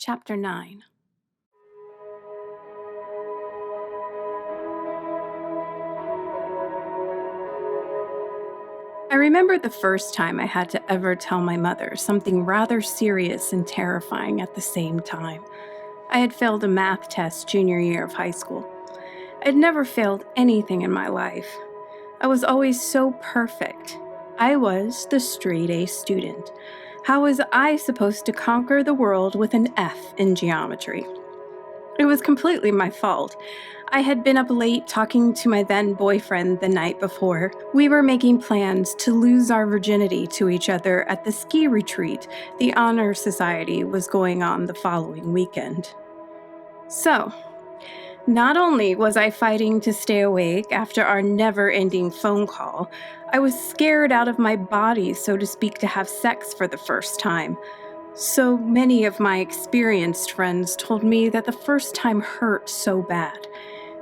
Chapter 9. I remember the first time I had to ever tell my mother something rather serious and terrifying at the same time. I had failed a math test junior year of high school. I'd never failed anything in my life. I was always so perfect. I was the straight-A student. How was I supposed to conquer the world with an F in geometry? It was completely my fault. I had been up late talking to my then boyfriend the night before. We were making plans to lose our virginity to each other at the ski retreat the Honor Society was going on the following weekend. So, not only was I fighting to stay awake after our never-ending phone call, I was scared out of my body, so to speak, to have sex for the first time. So many of my experienced friends told me that the first time hurt so bad.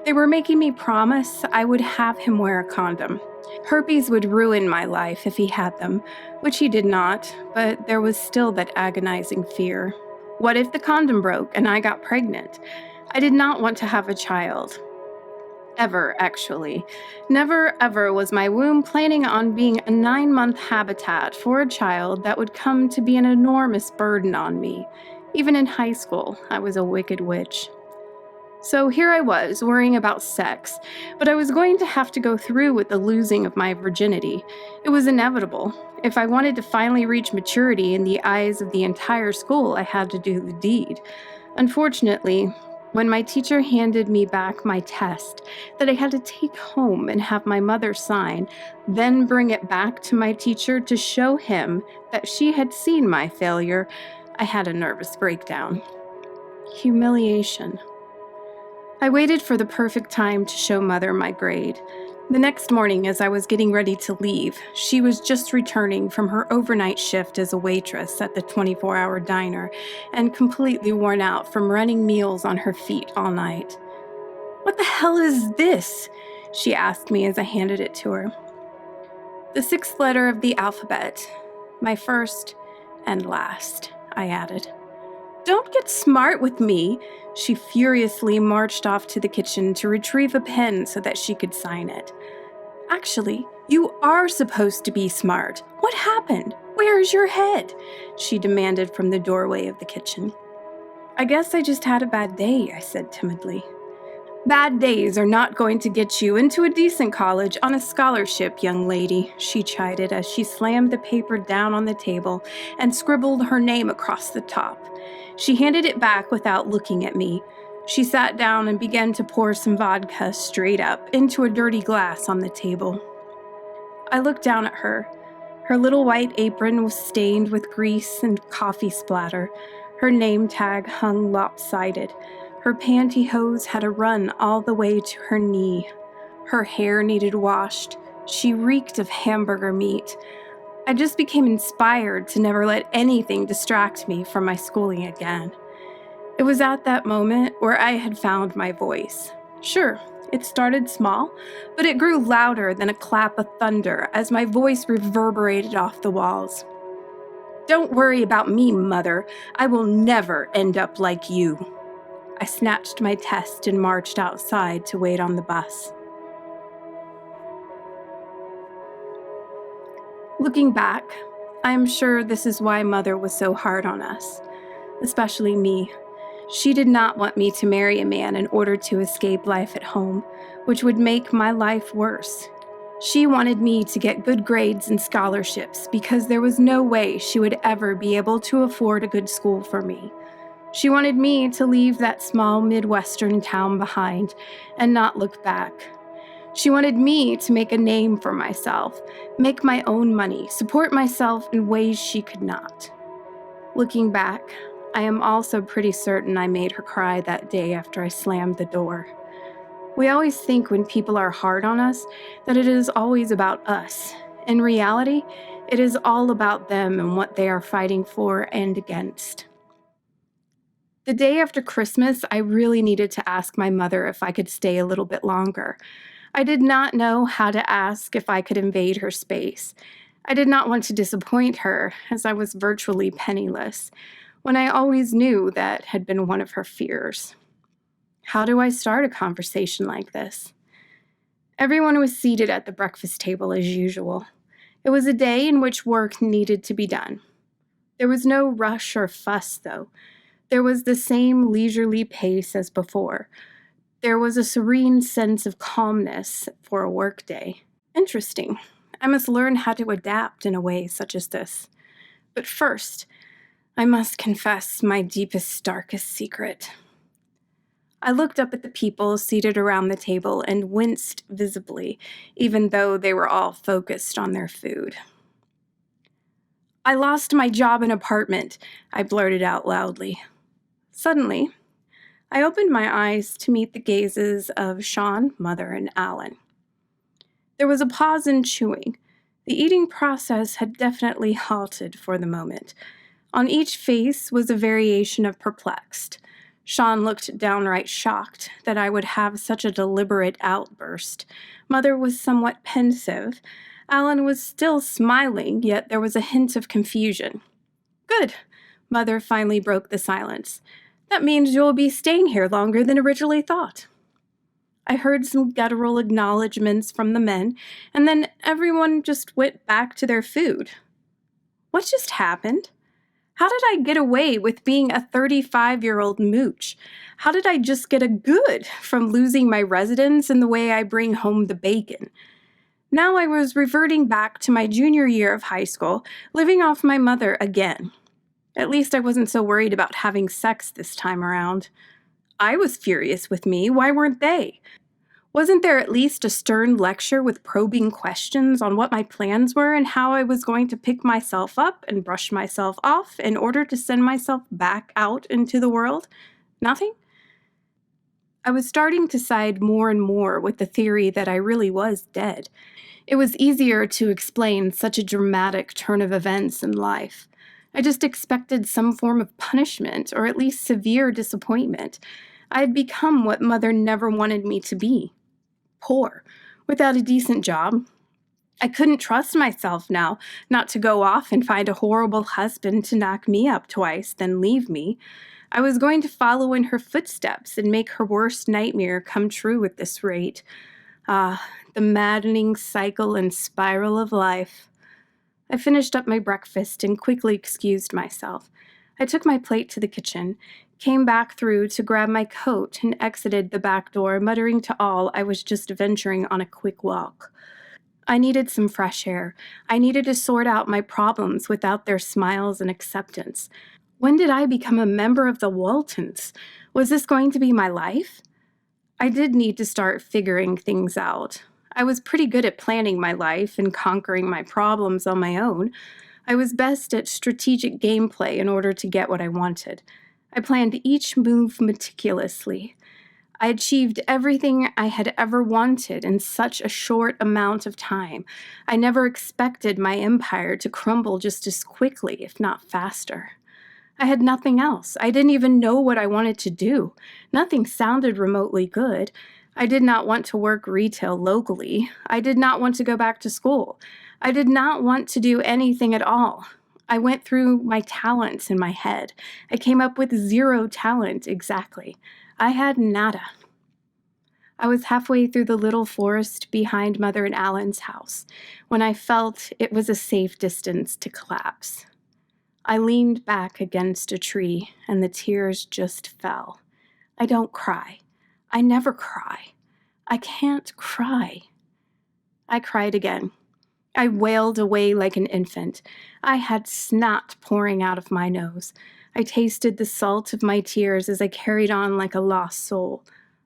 They were making me promise I would have him wear a condom. Herpes would ruin my life if he had them, which he did not, but there was still that agonizing fear. What if the condom broke and I got pregnant? I did not want to have a child. Ever, actually. Never ever was my womb planning on being a 9-month habitat for a child that would come to be an enormous burden on me. Even in high school, I was a wicked witch. So here I was, worrying about sex, but I was going to have to go through with the losing of my virginity. It was inevitable. If I wanted to finally reach maturity in the eyes of the entire school, I had to do the deed. Unfortunately, when my teacher handed me back my test that I had to take home and have my mother sign, then bring it back to my teacher to show him that she had seen my failure, I had a nervous breakdown. Humiliation. I waited for the perfect time to show Mother my grade. The next morning, as I was getting ready to leave, she was just returning from her overnight shift as a waitress at the 24-hour diner and completely worn out from running meals on her feet all night. "What the hell is this?" she asked me as I handed it to her. "The 6th letter of the alphabet. My first and last," I added. "Don't get smart with me." She furiously marched off to the kitchen to retrieve a pen so that she could sign it. "Actually, you are supposed to be smart. What happened? Where's your head?" she demanded from the doorway of the kitchen. "I guess I just had a bad day," I said timidly. "Bad days are not going to get you into a decent college on a scholarship, young lady," she chided as she slammed the paper down on the table and scribbled her name across the top. She handed it back without looking at me. She sat down and began to pour some vodka straight up into a dirty glass on the table. I looked down at her. Her little white apron was stained with grease and coffee splatter. Her name tag hung lopsided. Her pantyhose had a run all the way to her knee. Her hair needed washed. She reeked of hamburger meat. I just became inspired to never let anything distract me from my schooling again. It was at that moment where I had found my voice. Sure, it started small, but it grew louder than a clap of thunder as my voice reverberated off the walls. "Don't worry about me, Mother. I will never end up like you." I snatched my test and marched outside to wait on the bus. Looking back, I am sure this is why Mother was so hard on us, especially me. She did not want me to marry a man in order to escape life at home, which would make my life worse. She wanted me to get good grades and scholarships because there was no way she would ever be able to afford a good school for me. She wanted me to leave that small Midwestern town behind and not look back. She wanted me to make a name for myself, make my own money, support myself in ways she could not. Looking back, I am also pretty certain I made her cry that day after I slammed the door. We always think when people are hard on us that it is always about us. In reality, it is all about them and what they are fighting for and against. The day after Christmas, I really needed to ask my mother if I could stay a little bit longer. I did not know how to ask if I could invade her space. I did not want to disappoint her, as I was virtually penniless. when I always knew that had been one of her fears. How do I start a conversation like this? Everyone was seated at the breakfast table as usual. It was a day in which work needed to be done. There was no rush or fuss, though. There was the same leisurely pace as before. There was a serene sense of calmness for a workday. Interesting. I must learn how to adapt in a way such as this. But first, I must confess my deepest, darkest secret. I looked up at the people seated around the table and winced visibly, even though they were all focused on their food. "I lost my job and apartment," I blurted out loudly. Suddenly, I opened my eyes to meet the gazes of Sean, Mother, and Alan. There was a pause in chewing. The eating process had definitely halted for the moment. On each face was a variation of perplexed. Sean looked downright shocked that I would have such a deliberate outburst. Mother was somewhat pensive. Alan was still smiling, yet there was a hint of confusion. "Good," Mother finally broke the silence. "That means you'll be staying here longer than originally thought." I heard some guttural acknowledgments from the men, and then everyone just went back to their food. What just happened? How did I get away with being a 35-year-old mooch? How did I just get a good from losing my residence and the way I bring home the bacon? Now I was reverting back to my junior year of high school, living off my mother again. At least I wasn't so worried about having sex this time around. I was furious with me. Why weren't they? Wasn't there at least a stern lecture with probing questions on what my plans were and how I was going to pick myself up and brush myself off in order to send myself back out into the world? Nothing? I was starting to side more and more with the theory that I really was dead. It was easier to explain such a dramatic turn of events in life. I just expected some form of punishment, or at least severe disappointment. I had become what Mother never wanted me to be. Poor, without a decent job. I couldn't trust myself now not to go off and find a horrible husband to knock me up twice, then leave me. I was going to follow in her footsteps and make her worst nightmare come true at this rate. Ah, the maddening cycle and spiral of life. I finished up my breakfast and quickly excused myself. I took my plate to the kitchen, came back through to grab my coat, and exited the back door, muttering to all I was just venturing on a quick walk. I needed some fresh air. I needed to sort out my problems without their smiles and acceptance. When did I become a member of the Waltons? Was this going to be my life? I did need to start figuring things out. I was pretty good at planning my life and conquering my problems on my own. I was best at strategic gameplay in order to get what I wanted. I planned each move meticulously. I achieved everything I had ever wanted in such a short amount of time. I never expected my empire to crumble just as quickly, if not faster. I had nothing else. I didn't even know what I wanted to do. Nothing sounded remotely good. I did not want to work retail locally. I did not want to go back to school. I did not want to do anything at all. I went through my talents in my head. I came up with 0 talent exactly. I had nada. I was halfway through the little forest behind Mother and Alan's house when I felt it was a safe distance to collapse. I leaned back against a tree and the tears just fell. I don't cry. I never cry. I can't cry. I cried again. I wailed away like an infant. I had snot pouring out of my nose. I tasted the salt of my tears as I carried on like a lost soul.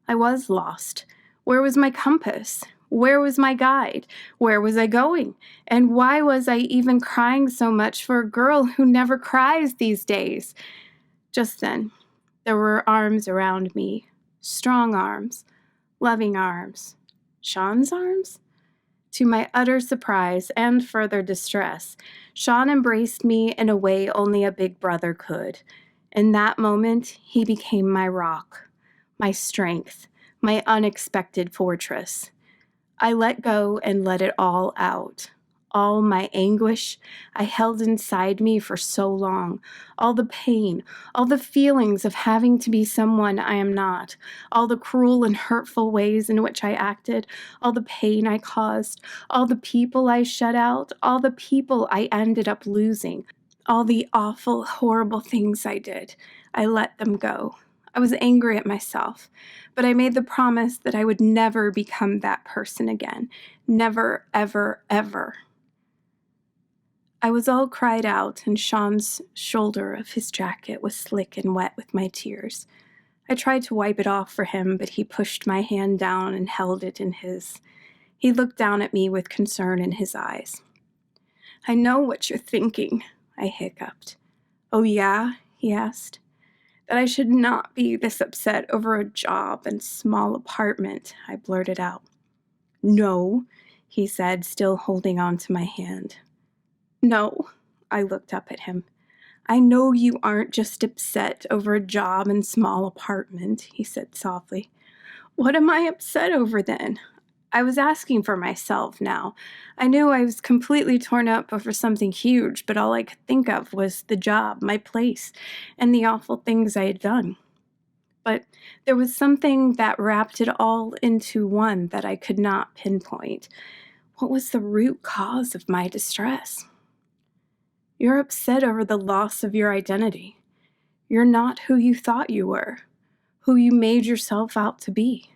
I was lost. Where was my compass? Where was my guide? Where was I going? And why was I even crying so much for a girl who never cries these days? Just then, there were arms around me. Strong arms. Loving arms. Sean's arms? To my utter surprise and further distress, Sean embraced me in a way only a big brother could. In that moment, he became my rock, my strength, my unexpected fortress. I let go and let it all out. All my anguish I held inside me for so long, all the pain, all the feelings of having to be someone I am not, all the cruel and hurtful ways in which I acted, all the pain I caused, all the people I shut out, all the people I ended up losing, all the awful, horrible things I did. I let them go. I was angry at myself, but I made the promise that I would never become that person again. Never, ever, ever. I was all cried out, and Sean's shoulder of his jacket was slick and wet with my tears. I tried to wipe it off for him, but he pushed my hand down and held it in his. He looked down at me with concern in his eyes. "I know what you're thinking," I hiccuped. "Oh yeah?" he asked. "That I should not be this upset over a job and small apartment," I blurted out. "No," he said, still holding on to my hand. "No," I looked up at him. "I know you aren't just upset over a job and small apartment," he said softly. "What am I upset over then?" I was asking for myself now. I knew I was completely torn up over something huge, but all I could think of was the job, my place, and the awful things I had done. But there was something that wrapped it all into one that I could not pinpoint. What was the root cause of my distress? "You're upset over the loss of your identity. You're not who you thought you were, who you made yourself out to be.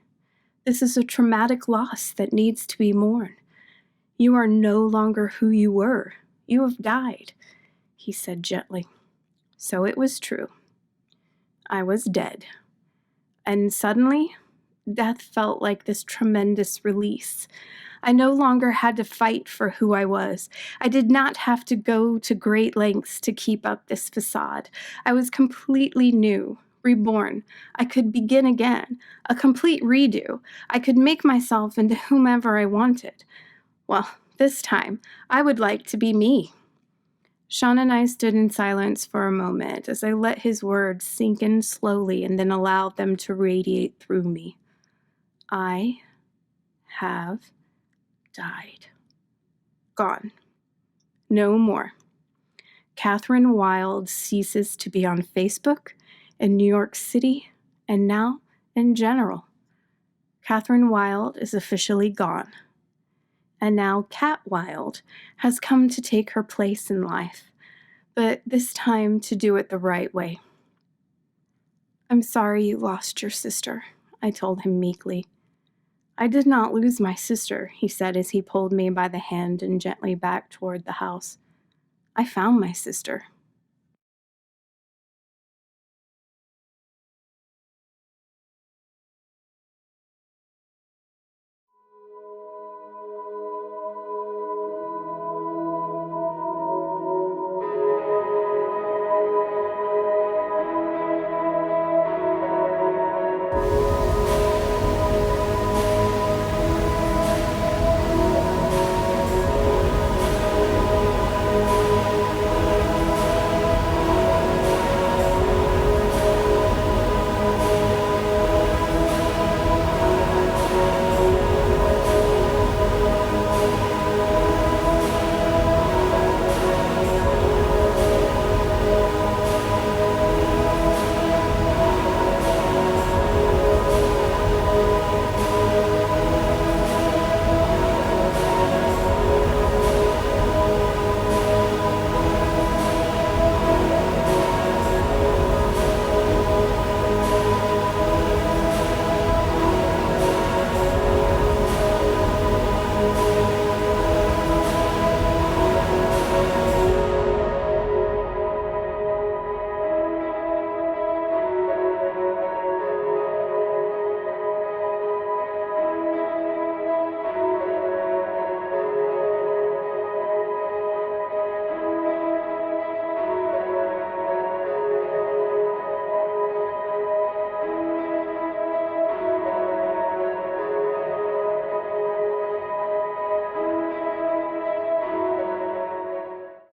This is a traumatic loss that needs to be mourned. You are no longer who you were. You have died," he said gently. So it was true. I was dead. And suddenly, death felt like this tremendous release. I no longer had to fight for who I was. I did not have to go to great lengths to keep up this facade. I was completely new, reborn. I could begin again, a complete redo. I could make myself into whomever I wanted. Well, this time, I would like to be me. Sean and I stood in silence for a moment as I let his words sink in slowly and then allowed them to radiate through me. I have died. Gone. No more. Kathryn Wilde ceases to be on Facebook, in New York City, and now in general. Kathryn Wilde is officially gone. And now Kat Wilde has come to take her place in life, but this time to do it the right way. "I'm sorry you lost your sister," I told him meekly. "I did not lose my sister," he said as he pulled me by the hand and gently back toward the house. "I found my sister."